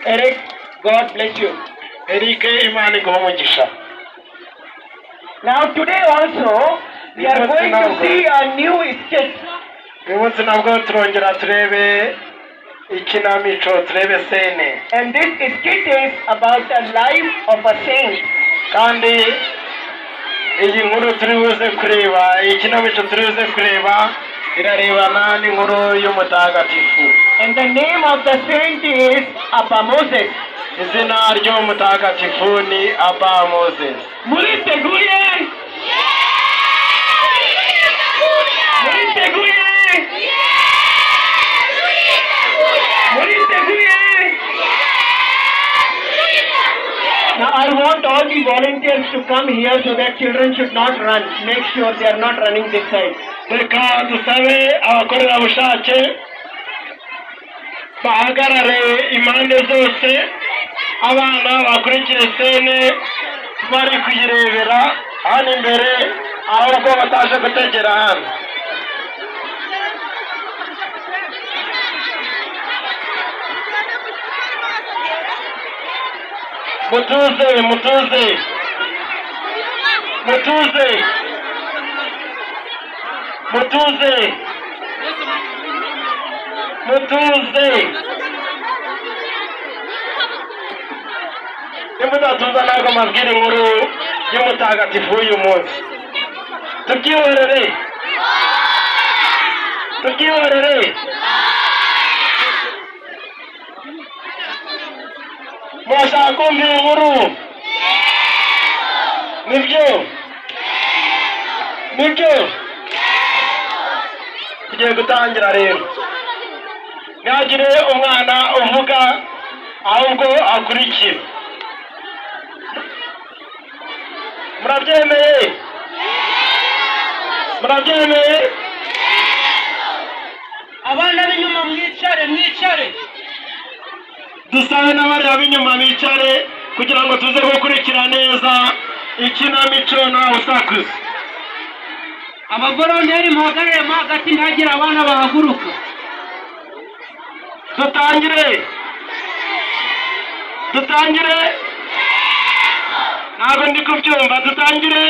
Eric, God bless you. Eric Imani Gomogisha. Now today also we are going to see a new skit. And this skit is about the life of a saint. Kandi iyi nkuru turibuze kureba ikinamico turibuze kureba irarebana n'inkuru y'umutagatifu. And the name of the saint is Abba Moses. Izina ry'umutagatifu ni Abba Moses. Muriteguye? Muriteguye? Muriteguye? Now I want all the volunteers to come here so that children should not run. Make sure they are not running this side. Reka dusabe abakorerabushake bahagarare impande zose, abana bakurikire sene bari kuyirebera hano imbere ahubwo bataje gutegera hano. Mutuze, mutuze, mutuze, mutuze, mutuze. Nimudatuza ntabwo mabwira inkuru y'umutagatifu uyu munsi. Tukihorere, tukihorere. Mwashaka kumva inkuru? Nibyo? Nibyo? Tugiye gutangira rero. Ntihagire umwana uvuga ahubwo akurikira. Murabyemeye? Murabyemeye? Abana b'inyuma mwicare, mwicare. Dusabe n'abari b'inyuma bicare kugira ngo tuze gukurikira neza ikinamico nta usakuza. Abavolonteri muhagararemo hagati ntihagire abana bahaguruka. Dutangire, dutangire. Ntabwo ndi kubyumva, dutangire.